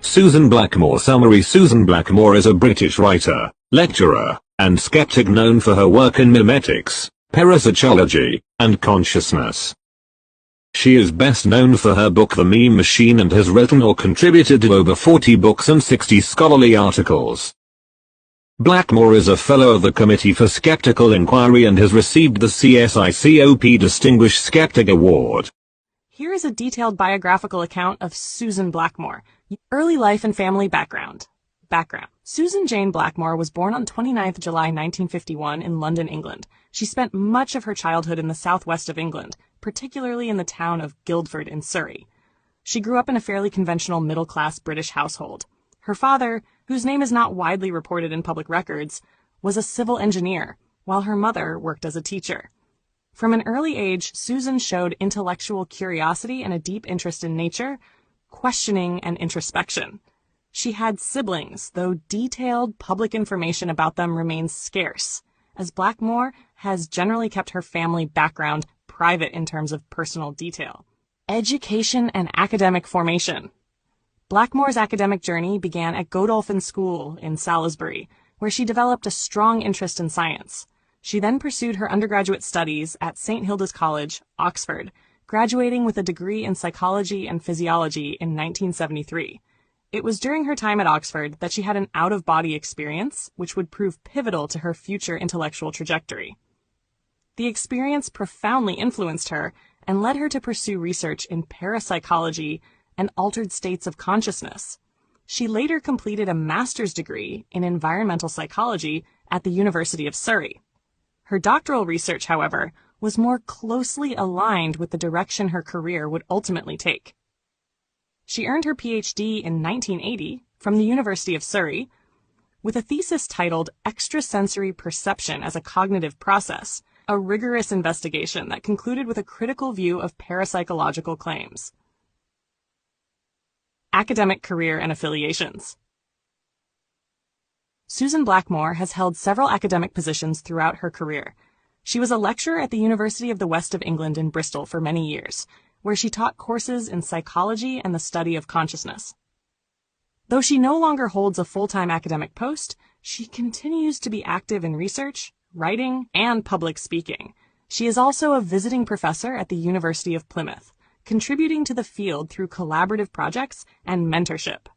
Susan Blackmore summary. Susan Blackmore is a British writer, lecturer, and skeptic known for her work in memetics, parapsychology, and consciousness. She is best known for her book The Meme Machine and has written or contributed to over 40 books and 60 scholarly articles. Blackmore is a fellow of the Committee for Skeptical Inquiry and has received the CSICOP Distinguished Skeptic Award. Here is a detailed biographical account of Susan Blackmore. Early life and family background. Susan Jane Blackmore was born on 29 July 1951 in London, England. She spent much of her childhood in the southwest of England, particularly in the town of Guildford in Surrey. She grew up in a fairly conventional middle-class British household. Her father, whose name is not widely reported in public records, was a civil engineer, while her mother worked as a teacher. From an early age, Susan showed intellectual curiosity and a deep interest in nature, questioning, and introspection. She had siblings, though detailed public information about them remains scarce, as Blackmore has generally kept her family background private in terms of personal detail. Education and academic formation. Blackmore's academic journey began at Godolphin School in Salisbury, where she developed a strong interest in science. She then pursued her undergraduate studies at St. Hilda's College, Oxford, graduating with a degree in psychology and physiology in 1973. It was during her time at Oxford that she had an out-of-body experience, which would prove pivotal to her future intellectual trajectory. The experience profoundly influenced her and led her to pursue research in parapsychology and altered states of consciousness. She later completed a master's degree in environmental psychology at the University of Surrey. Her doctoral research, however, was more closely aligned with the direction her career would ultimately take. She earned her PhD in 1980 from the University of Surrey with a thesis titled Extrasensory Perception as a Cognitive Process, a rigorous investigation that concluded with a critical view of parapsychological claims. Academic career and affiliations. Susan Blackmore has held several academic positions throughout her career. She was a lecturer at the University of the West of England in Bristol for many years, where she taught courses in psychology and the study of consciousness. Though she no longer holds a full-time academic post, she continues to be active in research, writing, and public speaking. She is also a visiting professor at the University of Plymouth, contributing to the field through collaborative projects and mentorship.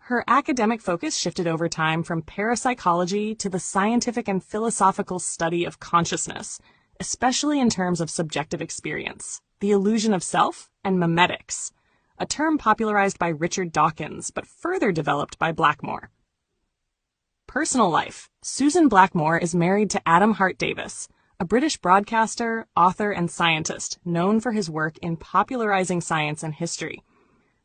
Her academic focus shifted over time from parapsychology to the scientific and philosophical study of consciousness, especially in terms of subjective experience, the illusion of self, and memetics, a term popularized by Richard Dawkins but further developed by Blackmore. Personal life. Susan Blackmore is married to Adam Hart Davis, a British broadcaster, author, and scientist known for his work in popularizing science and history.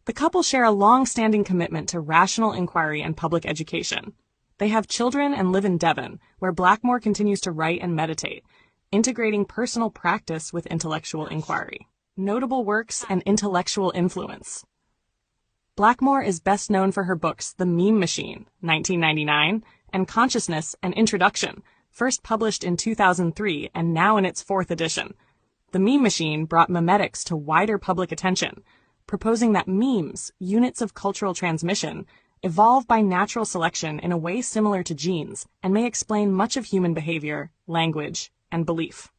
The couple share a long-standing commitment to rational inquiry and public education. They have children and live in Devon, where Blackmore continues to write and meditate, integrating personal practice with intellectual inquiry. Notable works and intellectual influence. Blackmore is best known for her books The Meme Machine, 1999, and Consciousness, an Introduction, first published in 2003 and now in its fourth edition. The Meme Machine brought memetics to wider public attention, proposing that memes, units of cultural transmission, evolve by natural selection in a way similar to genes and may explain much of human behavior, language, and belief.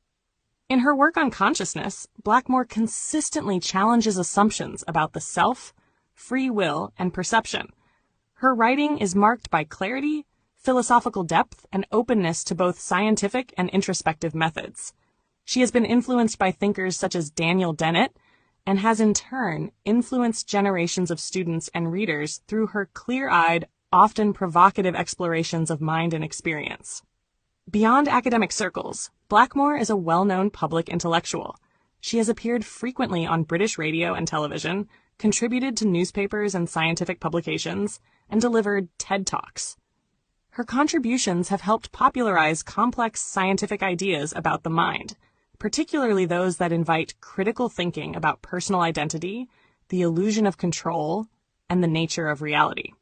In her work on consciousness, Blackmore consistently challenges assumptions about the self, free will, and perception. Her writing is marked by clarity, philosophical depth, and openness to both scientific and introspective methods. She has been influenced by thinkers such as Daniel Dennett, and has in turn influenced generations of students and readers through her clear-eyed, often provocative explorations of mind and experience. Beyond academic circles, Blackmore is a well-known public intellectual. She has appeared frequently on British radio and television, contributed to newspapers and scientific publications, and delivered TED Talks. Her contributions have helped popularize complex scientific ideas about the mind, particularly those that invite critical thinking about personal identity, the illusion of control, and the nature of reality.